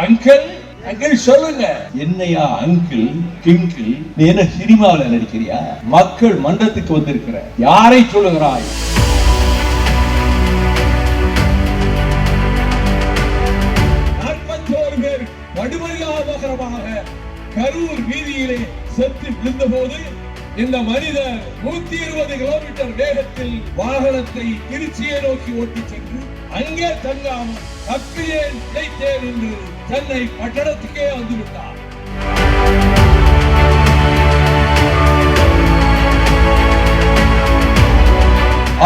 Uncle uncle சொல்லுங்க. என்னையா uncle கிங்கிள், நீ என்ன சினிமாவில் நடிக்கிறியா? மக்கள் மன்றத்துக்கு வந்திருக்கிற, யாரை சொல்லுகிறாய்? கரூர் வீதியிலே செத்து விழுந்த போது இந்த மனிதர் 120 கிலோமீட்டர் வேகத்தில் வாகனத்தை திருச்சியை நோக்கி ஓட்டி சென்று அங்கே தங்காமல் தப்பியேன் பிழைத்தேன் என்று சென்னை பட்டணத்துக்கே வந்துவிட்டார்.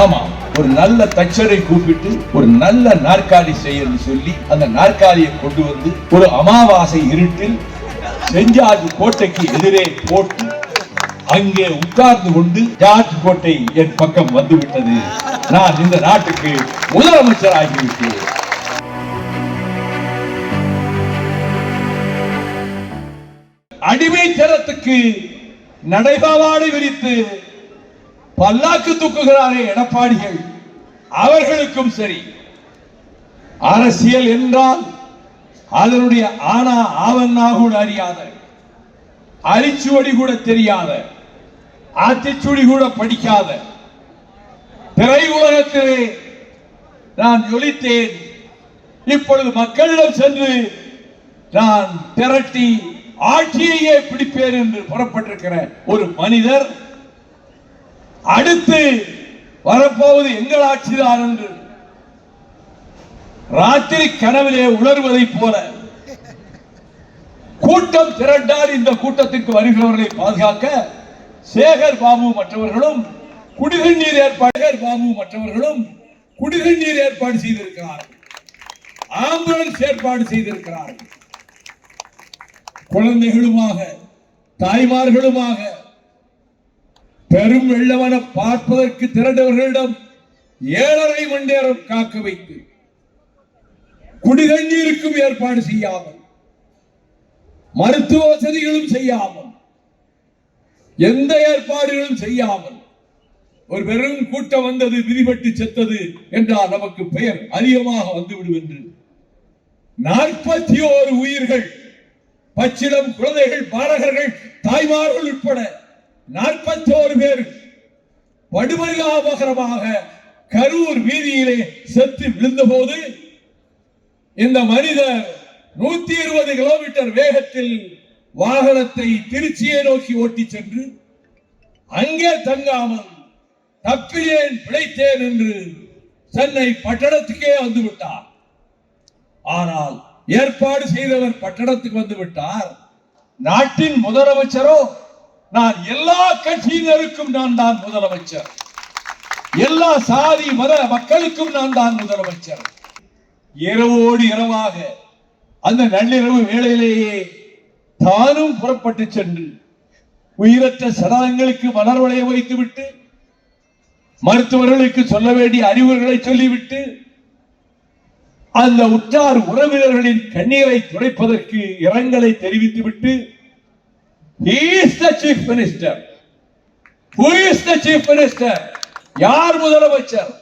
ஆமா, ஒரு நல்ல தச்சரை கூப்பிட்டு ஒரு நல்ல நாற்காலி செய்யன்னு சொல்லி அந்த நாற்காலியை கொண்டு வந்து ஒரு அமாவாசை இருட்டில் செஞ்சார்ஜ் கோட்டைக்கு எதிரே போட்டு அங்கே உட்கார்ந்து கொண்டு ஜார்ஜ் கோட்டை என் பக்கம் வந்துவிட்டது, நான் இந்த நாட்டுக்கு முதலமைச்சர் ஆகிவிட்டேன். அடிமைத்தனத்துக்கு நடைபாவாடை விரித்து பல்லாக்கு தூக்குகிறாரே எடப்பாடிகள், அவர்களுக்கும் சரி, அரசியல் என்றால் அதனுடைய ஆனா ஆவன்னா கூட அறியாத, அரிச்சுவடி கூட தெரியாத, ஆத்திச்சுடி கூட படிக்காத, திரை உலகத்திலே நான் ஜொலித்தேன், இப்பொழுது மக்களிடம் சென்று நான் திரட்டி ஆட்சியையே பிடிப்பேன் என்று புறப்பட்டிருக்கிற ஒரு மனிதர் அடுத்து வரப்போவது எங்கள் ஆட்சிதான் என்று ராத்திரி கனவிலே உணர்வதை போல கூட்டம் திரண்டால் இந்த கூட்டத்திற்கு வருகிறவர்களை பாதுகாக்க சேகர் பாபு மற்றவர்களும் குடிநீர் ஏற்பாடு செய்திருக்கிறார்கள், ஆம்புலன்ஸ் ஏற்பாடு செய்திருக்கிறார்கள். குழந்தைகளுமாக தாய்மார்களுமாக பெரும் வெள்ளவன பார்ப்பதற்கு திரண்டவர்களிடம் 7.5 மணி நேரம் காக்க வைத்து குடிநீருக்கும் ஏற்பாடு செய்யாமல், மருத்துவ வசதிகளும் செய்யாமல், எந்த ஏற்பாடுகளும் செய்யாமல் ஒரு பெரும் கூட்டம் வந்தது, விதிபட்டு செத்தது என்றால் நமக்கு பெயர் அதிகமாக வந்துவிடும் என்று 41 உயிர்கள், பச்சிளம் குழந்தைகள், பாலகர்கள், தாய்மார்கள் உட்பட 41 பேர் படுபரிதாபகரமாக கரூர் வீதியிலே செத்து விழுந்த போது இந்த மனிதர் 120 கிலோமீட்டர் வேகத்தில் வாகனத்தை திருச்சியை நோக்கி ஓட்டி சென்று அங்கே தங்காமல் தப்பியேன் பிழைத்தேன் என்று சென்னை பட்டணத்துக்கே வந்துவிட்டார். ஆனால் ஏற்பாடு செய்தவர் பட்டணத்துக்கு வந்துவிட்டார். நாட்டின் முதலமைச்சரோ நான் எல்லா கட்சியினருக்கும் நான் தான் முதலமைச்சர், எல்லா சாதி மத மக்களுக்கும் நான் தான் முதலமைச்சர். இரவோடு இரவாக அந்த நள்ளிரவு வேளையிலேயே தானும் புறப்பட்டு சென்று உயிரற்ற சடலங்களுக்கு மலர் வளைய வைத்துவிட்டு மருத்துவர்களுக்கு சொல்ல வேண்டிய அறிவுரைகளை சொல்லிவிட்டு அந்த உற்றார் உறவினர்களின் கண்ணீரை துடைப்பதற்கு இரங்கலை தெரிவித்துவிட்டு he is the chief minister. Who is the chief minister? யார் முதலமைச்சர்?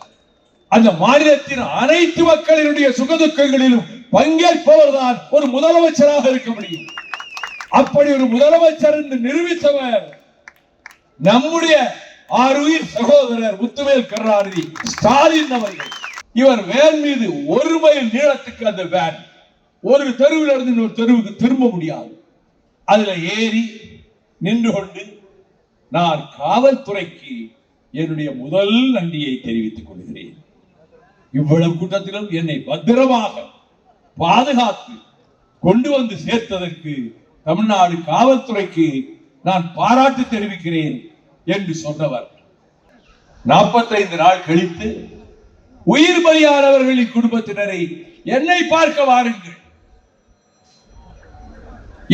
அந்த மாநிலத்தின் அனைத்து மக்களினுடைய சுகதுக்கங்களிலும் பங்கேற்பவர் தான் ஒரு முதலமைச்சராக இருக்க முடியும். அப்படி ஒரு முதலமைச்சர் என்று நிரூபித்தவர் நம்முடைய ஆருயிர் சகோதரர் முத்துவேல் கருணாநிதி ஸ்டாலின் அவர்கள். இவர் வேன் மீது 1 மைல் நீளத்துக்கு அந்த வேன் ஒரு தெருவிலிருந்து இன்னொரு தெருவுக்கு திரும்ப முடியாது. அதுல ஏறி நின்று கொண்டு நான் காவல்துறைக்கு என்னுடைய முதல் நன்றியை தெரிவித்துக் கொள்கிறேன். இவ்வளவு கூட்டத்திலும் என்னை பத்திரமாக பாதுகாத்து கொண்டு வந்து சேர்த்ததற்கு தமிழ்நாடு காவல்துறைக்கு நான் பாராட்டு தெரிவிக்கிறேன் என்று சொன்னவர் 45 நாள் கழித்து உயிர் பலியானவர்களின் குடும்பத்தினரை என்னை பார்க்க வாருங்கள்,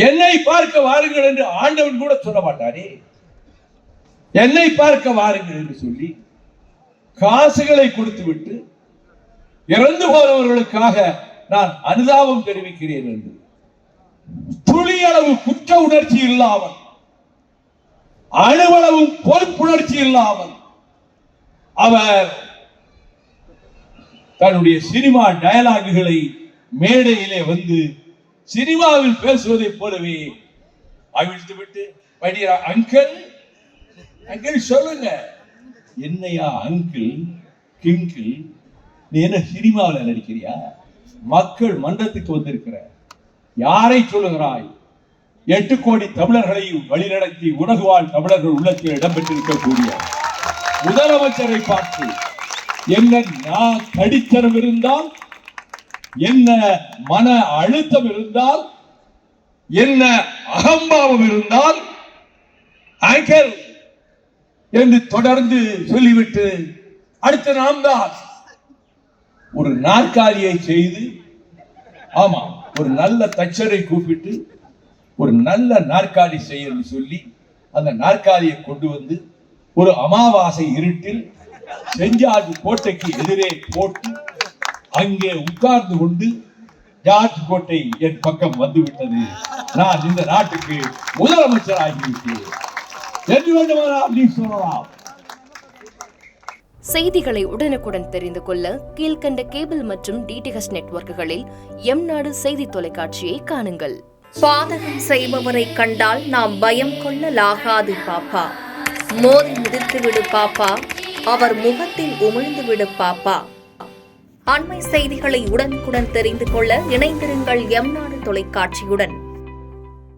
என்னை பார்க்க வாருங்கள் என்று ஆண்டவன் கூட சொல்ல மாட்டாரே. என்னை பார்க்க வாருங்கள் என்று சொல்லி காசுகளை கொடுத்து விட்டு இறந்து போனவர்களுக்காக நான் அனுதாபம் தெரிவிக்கிறேன் என்று துளியளவு குற்ற உணர்ச்சி இல்லாமல், அணுவளவும் பொறுப்புணர்ச்சி இல்லாமல் அவர் தன்னுடைய சினிமா டயலாகுகளை மேடையிலே வந்து சினிமாவில் பேசுவதை போலவே அவிழ்த்து விட்டு அங்கிள் அங்கிள் சொல்லுங்க. என்னையா அங்கிள் கிங்கிள், நீ என்ன சினிமாவில் நடிக்கிறியா? மக்கள் மன்றத்துக்கு வந்திருக்கிற, யாரை சொல்லுகிறாய்? 8 கோடி தமிழர்களை வழிநடத்தி உலகு வாழ் தமிழர்கள் உள்ளத்தில் இடம்பெற்றிருக்கக்கூடிய முதலமைச்சரை பார்த்து என்ன கடித்தனம் இருந்தால், என்ன மன அழுத்தம் இருந்தால், என்ன அகம்பாவம் இருந்தால் அங்கிள் என்று தொடர்ந்து சொல்லிவிட்டு அடுத்த நாம் தான் ஒரு நாற்காலியை செய்து, ஆமா ஒரு நல்ல தச்சரை கூப்பிட்டு ஒரு நல்ல நாற்காலி செய்ய சொல்லி அந்த நாற்காலியை கொண்டு வந்து ஒரு அமாவாசை இருட்டில் செஞ்சார்ஜ் கோட்டைக்கு எதிரே போட்டு அங்கே உட்கார்ந்து கொண்டு, ஜார்ஜ் கோட்டை என் பக்கம் வந்துவிட்டது, நான் இந்த நாட்டுக்கு முதலமைச்சர் ஆகிவிட்டேன் என்று வேண்டுமானால் நீ சொல்லலாம். செய்திகளை உடனுக்குடன் தெரிந்து கொள்ள கீழ்கண்ட கேபிள் மற்றும் டிடிஎச் நெட்வொர்க்குகளில் எம்நாடு செய்தி தொலைக்காட்சியை காணுங்கள். பாதகம் செய்பவரை கண்டால் நாம் பயம் கொள்ளலாகாது பாப்பா. மோதி மிதித்து விடு பாப்பா, அவர் முகத்தில் உமிழ்ந்து விடு பாப்பா. அண்மை செய்திகளை உடனுக்குடன் தெரிந்து கொள்ள இணைந்திருங்கள் எம்நாடு தொலைக்காட்சியுடன்.